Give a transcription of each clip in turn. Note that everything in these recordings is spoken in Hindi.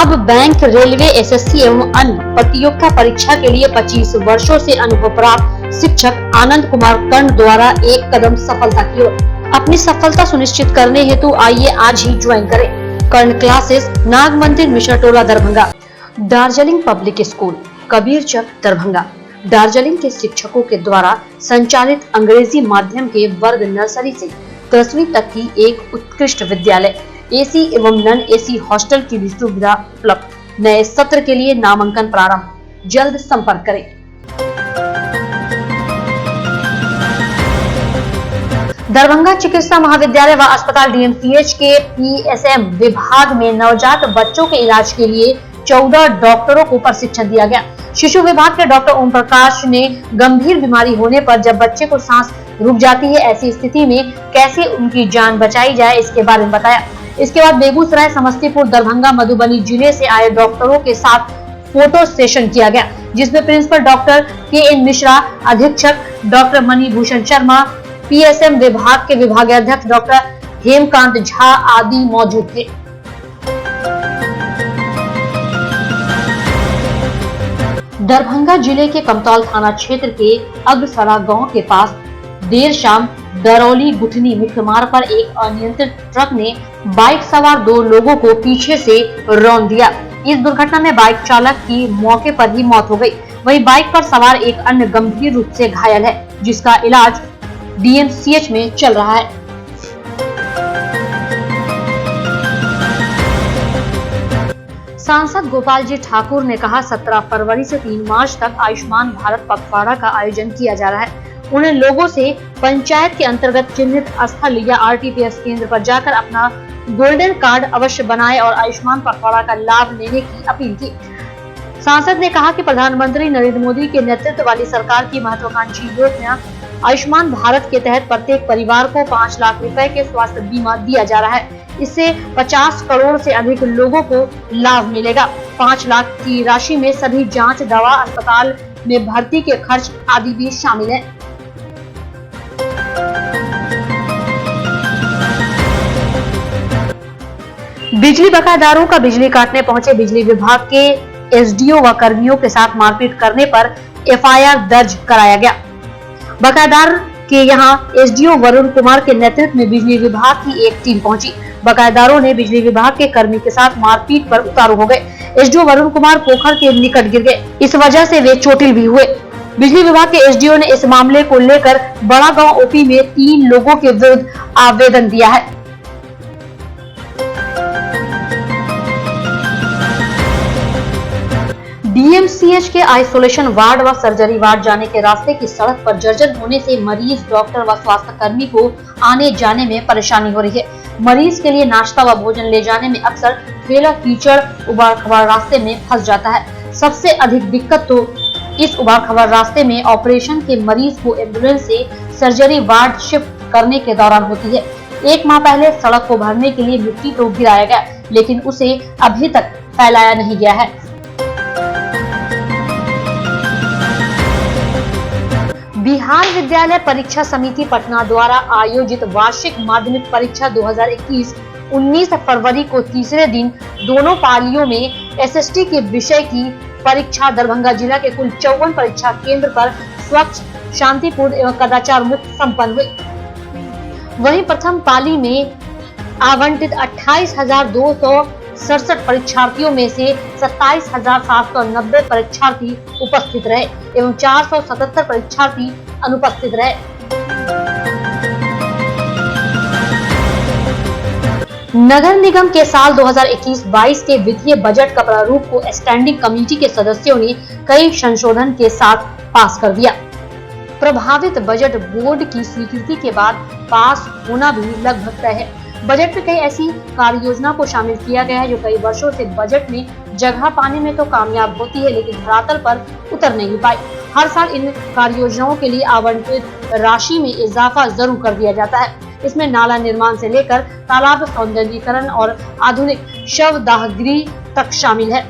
अब बैंक, रेलवे, एसएससी एवं अन्य प्रतियोगिता परीक्षा के लिए 25 वर्षों से अनुभव प्राप्त शिक्षक आनंद कुमार कर्ण द्वारा एक कदम सफलता की ओर। अपनी सफलता सुनिश्चित करने हेतु आइए आज ही ज्वाइन करें कर्ण classes, Nag Mandir, Mishra Tola, Darbhanga. Darjeeling public school, Kabirchak, Darbhanga. Darjeeling के शिक्षकों के द्वारा संचालित अंग्रेजी माध्यम के वर्ग नर्सरी से 10वीं तक की एक उत्कृष्ट विद्यालय, एसी एवं नॉन एसी हॉस्टल की भी सुविधा उपलब्ध। नए सत्र के लिए नामांकन प्रारंभ, जल्द संपर्क करें। दरभंगा चिकित्सा महाविद्यालय व अस्पताल डीएमसीएच के पीएसएम विभाग में नवजात बच्चों के इलाज के लिए 14 डॉक्टरों को प्रशिक्षण दिया गया। शिशु विभाग के डॉक्टर ओम प्रकाश ने गंभीर बीमारी होने पर जब बच्चे को सांस रुक जाती है, ऐसी स्थिति में कैसे उनकी जान बचाई जाए, इसके बारे में बताया। इसके बाद बेगूसराय, समस्तीपुर, दरभंगा, मधुबनी जिले से आए डॉक्टरों के साथ फोटो सेशन किया गया, जिसमें प्रिंसिपल डॉक्टर के.एन. मिश्रा, अधीक्षक डॉक्टर मणिभूषण शर्मा, पीएसएम विभाग के विभागाध्यक्ष डॉक्टर हेमकांत झा आदि मौजूद थे। दरभंगा जिले के कमतौल थाना क्षेत्र के अगसरा गांव के पास देर शाम दरौली गुठनी मुख्य मार्ग पर एक अनियंत्रित ट्रक ने बाइक सवार 2 लोगों को पीछे से रौंद दिया। इस दुर्घटना में बाइक चालक की मौके पर ही मौत हो गई। वहीं बाइक पर सवार एक अन्य गंभीर रूप से घायल है, जिसका इलाज डीएमसीएच में चल रहा है। सांसद गोपाल जी ठाकुर ने कहा, 17 फरवरी से 3 मार्च तक आयुष्मान भारत पखवाड़ा का आयोजन किया जा रहा है। उन्हें लोगों से पंचायत के अंतर्गत चिन्हित स्थल या आरटीपीएस केंद्र पर जाकर अपना गोल्डन कार्ड अवश्य बनाएं और आयुष्मान पखवाड़ा का लाभ लेने की अपील की। सांसद ने कहा कि प्रधानमंत्री नरेंद्र मोदी के नेतृत्व वाली सरकार की महत्वाकांक्षी योजना आयुष्मान भारत के तहत प्रत्येक परिवार को 5 लाख रुपए के स्वास्थ्य बीमा दिया जा रहा है। इससे 50 करोड़ से अधिक लोगों को लाभ मिलेगा। 5 लाख की राशि में सभी जांच, दवा, अस्पताल में भर्ती के खर्च आदि भी शामिल है। बिजली बकायेदारों का बिजली काटने पहुंचे बिजली विभाग के एसडीओ व कर्मियों के साथ मारपीट करने पर एफआईआर दर्ज कराया गया। बकायेदार के यहां एसडीओ वरुण कुमार के नेतृत्व में बिजली विभाग की एक टीम पहुंची। बकायेदारों ने बिजली विभाग के कर्मी के साथ मारपीट पर उतारू हो गए। एसडीओ वरुण कुमार पोखर के निकट गिर गए, इस वजह से वे चोटिल भी हुए। बिजली विभाग के एसडीओ ने इस मामले को लेकर बड़ा गांव ओपी में 3 लोगों के विरुद्ध आवेदन दिया है। डीएमसीएच के आइसोलेशन वार्ड व सर्जरी वार्ड जाने के रास्ते की सड़क पर जर्जर होने से मरीज, डॉक्टर व स्वास्थ्य कर्मी को आने जाने में परेशानी हो रही है। मरीज के लिए नाश्ता व भोजन ले जाने में अक्सर ठेला, कीचड़, उबड़-खाबड़ रास्ते में फंस जाता है। सबसे अधिक दिक्कत तो इस उबड़-खाबड़ रास्ते में ऑपरेशन के मरीज को एम्बुलेंस से सर्जरी वार्ड शिफ्ट करने के दौरान होती है। 1 माह पहले सड़क को भरने के लिए मिट्टी तो गिराया गया, लेकिन उसे अभी तक फैलाया नहीं गया है। बिहार विद्यालय परीक्षा समिति पटना द्वारा आयोजित वार्षिक माध्यमिक परीक्षा 2021 19 फरवरी को तीसरे दिन दोनों पालियों में एसएसटी के विषय की परीक्षा दरभंगा जिला के कुल 54 परीक्षा केंद्र पर स्वच्छ, शांतिपूर्ण एवं कदाचार मुक्त संपन्न हुई। वहीं प्रथम पाली में आवंटित 28,267 परीक्षार्थियों में से 27,790 परीक्षार्थी उपस्थित रहे एवं 477 परीक्षार्थी अनुपस्थित रहे। नगर निगम के साल 2021-22 के वित्तीय बजट का प्रारूप को स्टैंडिंग कमेटी के सदस्यों ने कई संशोधन के साथ पास कर दिया। प्रभावित बजट बोर्ड की स्वीकृति के बाद पास होना भी लगभग तय है। बजट में कई ऐसी कार्य योजना को शामिल किया गया है जो कई वर्षों से बजट में जगह पाने में तो कामयाब होती है, लेकिन धरातल पर उतर नहीं पाई। हर साल इन कार्य योजनाओं के लिए आवंटित राशि में इजाफा जरूर कर दिया जाता है। इसमें नाला निर्माण से लेकर तालाब सौंदर्यीकरण और आधुनिक शवदाह गृह तक शामिल है,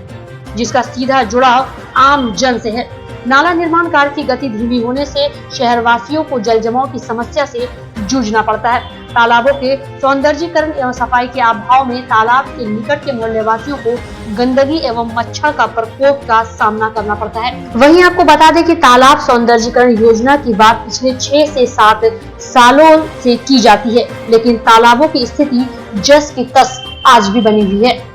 जिसका सीधा जुड़ाव आम जन से है। नाला निर्माण कार्य की गति धीमी होने से शहरवासियों को जल जमाव की समस्या से जूझना पड़ता है। तालाबों के सौंदर्यीकरण एवं सफाई के अभाव में तालाब के निकट के मोहल्ले वासियों को गंदगी एवं मच्छर का प्रकोप का सामना करना पड़ता है। वहीं आपको बता दें कि तालाब सौंदर्यीकरण योजना की बात पिछले 6 से 7 सालों से की जाती है, लेकिन तालाबों की स्थिति जस की तस आज भी बनी हुई है।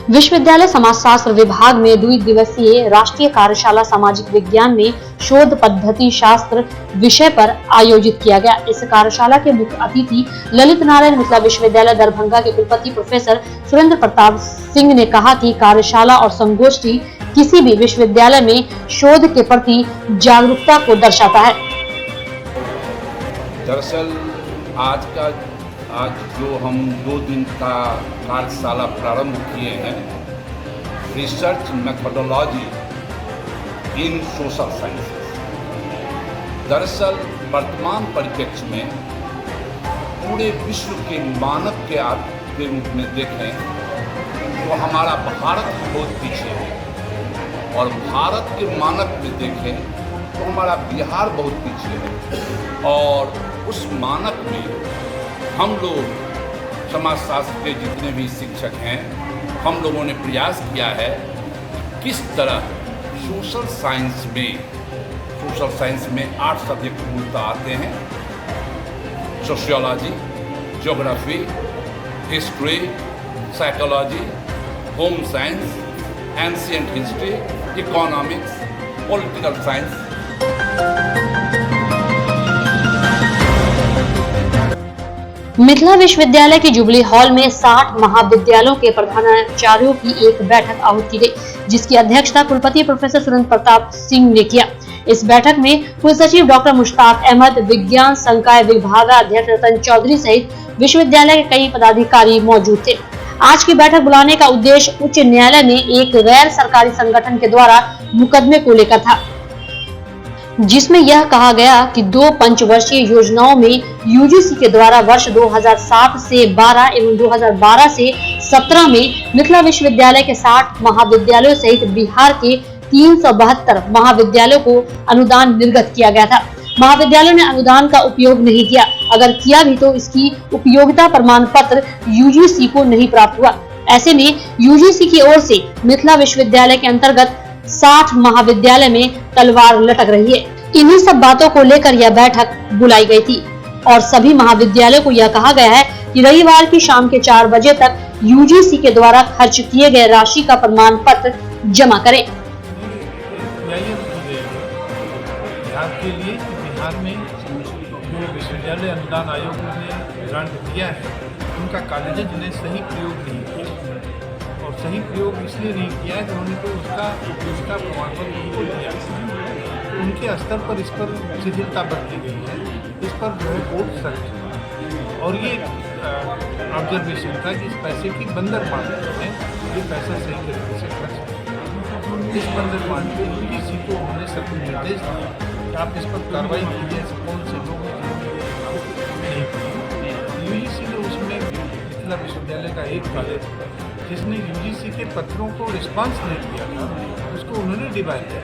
विश्वविद्यालय समाजशास्त्र विभाग में 2 दिवसीय राष्ट्रीय कार्यशाला सामाजिक विज्ञान में शोध पद्धति शास्त्र विषय पर आयोजित किया गया। इस कार्यशाला के मुख्य अतिथि ललित नारायण मिथिला विश्वविद्यालय दरभंगा के कुलपति प्रोफेसर सुरेंद्र प्रताप सिंह ने कहा कि कार्यशाला और संगोष्ठी किसी भी विश्वविद्यालय में शोध के प्रति जागरूकता को दर्शाता है। दरअसल आज जो हम 2 दिन का कार्यशाला प्रारंभ किए हैं, रिसर्च मेथोडोलॉजी इन सोशल साइंसेस। दरअसल वर्तमान परिप्रेक्ष्य में पूरे विश्व के मानक के रूप में देखें तो हमारा भारत बहुत पीछे है, और भारत के मानक में देखें तो हमारा बिहार बहुत पीछे है। और उस मानक में हम लोग समाजशास्त्र के जितने भी शिक्षक हैं, हम लोगों ने प्रयास किया है किस तरह सोशल साइंस में 8 सब्जेक्ट मूलतः आते हैं: sociology, geography, history, psychology, home science, ancient history, economics, political science. Mithila विश्वविद्यालय के जुबली हॉल में 60 महाविद्यालयों के प्रधानाचार्यों की एक बैठक आहूत की गई, जिसकी अध्यक्षता कुलपति प्रोफेसर सुरेंद्र प्रताप सिंह ने किया। इस बैठक में कुलसचिव डॉक्टर मुश्ताक अहमद, विज्ञान संकाय विभागाध्यक्ष रतन चौधरी सहित विश्वविद्यालय के कई पदाधिकारी मौजूद थे। आज की बैठक बुलाने का उद्देश्य उच्च न्यायालय में एक गैर सरकारी संगठन के द्वारा मुकदमे को लेकर था, जिसमें यह कहा गया कि 2 पंचवर्षीय योजनाओं में यूजीसी के द्वारा वर्ष 2007 से 12 एवं 2012 से 17 में मिथिला विश्वविद्यालय के 60 महाविद्यालयों सहित बिहार के 372 महाविद्यालयों को अनुदान निर्गत किया गया था। महाविद्यालयों ने अनुदान का उपयोग नहीं किया, अगर किया भी तो इसकी उपयोगिता प्रमाण पत्र यूजीसी को नहीं प्राप्त हुआ। ऐसे में यूजीसी की ओर से मिथिला विश्वविद्यालय के अंतर्गत 60 महाविद्यालय में तलवार लटक रही है। इन्हीं सब बातों को लेकर यह बैठक बुलाई गई थी और सभी महाविद्यालयों को यह कहा गया है कि रविवार की शाम के 4 बजे तक यूजीसी के द्वारा खर्च किए गए राशि का प्रमाण पत्र जमा करें। बिहार के लिए बिहार में जो विश्वविद्यालय अनुदान आयोग ने ग्रांट दिया है, उनका कॉलेजेज ने सही प्रयोग नहीं किया, और सही प्रयोग इसलिए नहीं किया है कि उन्होंने तो उसका उपयोगिता प्रमाण पत्र उनको दिया, तो उनके स्तर पर इस पर शिथिलता बरती गई है। इस पर जो है बोर्ड सख्त, और ये ऑब्जर्वेशन था कि इस पैसे की बंदर मांग है, ये पैसा सही तरीके से खर्च। इस बंदर मांग पे यूजीसी को उन्होंने सख्त निर्देश दिया कि आप इस पर कार्रवाई कीजिए, कौन से लोग नहीं किए। यूजीसी ने उसमें मिथिला विश्वविद्यालय का एक कॉलेज जिसने यूजीसी के पत्रों को रिस्पांस नहीं किया था, उसको उन्होंने डिवाइड किया।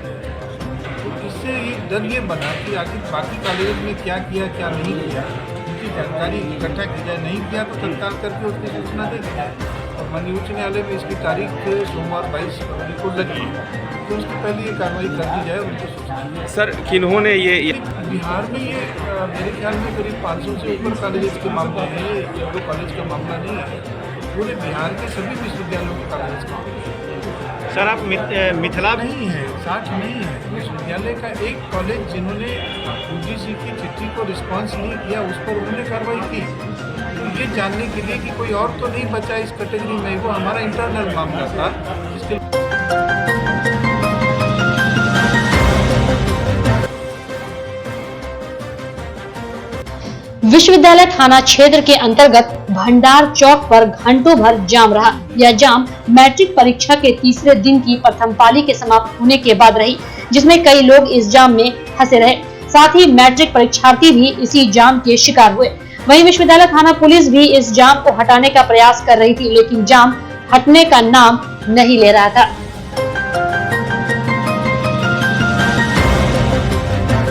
तो इससे एक डर ये बना कि आखिर बाकी कॉलेज में क्या किया क्या नहीं किया, उनकी जानकारी इकट्ठा की जाए। नहीं किया तो तत्काल करके उसकी सूचना दे दी जाए। और माननीय उच्च न्यायालय में इसकी तारीख सोमवार 22 फरवरी को लगी है, तो उसके पहले ये कार्रवाई कर दी जाए और उनको सूचना। सर, किन्होंने ये बिहार में ये मेरे ख्याल में करीब 500 से ऊपर कॉलेज के मामले हैं, ये दो कॉलेज का मामला नहीं है, पूरे बिहार के सभी विश्वविद्यालयों के कॉलेज का। सर, आप मिथिला नहीं है, 60 नहीं है। विश्वविद्यालय का एक कॉलेज जिन्होंने यूजीसी की चिट्ठी को रिस्पांस नहीं किया, उस पर उन्होंने कार्रवाई की। तो ये जानने के लिए कि कोई और तो नहीं बचा इस कैटेगरी में, वो हमारा इंटरनल मामला था जिसके विश्वविद्यालय थाना क्षेत्र के अंतर्गत भंडार चौक पर घंटों भर जाम रहा। यह जाम मैट्रिक परीक्षा के तीसरे दिन की प्रथम पाली के समाप्त होने के बाद रही, जिसमें कई लोग इस जाम में फंसे रहे। साथ ही मैट्रिक परीक्षार्थी भी इसी जाम के शिकार हुए। वहीं विश्वविद्यालय थाना पुलिस भी इस जाम को हटाने का प्रयास कर रही थी, लेकिन जाम हटने का नाम नहीं ले रहा था।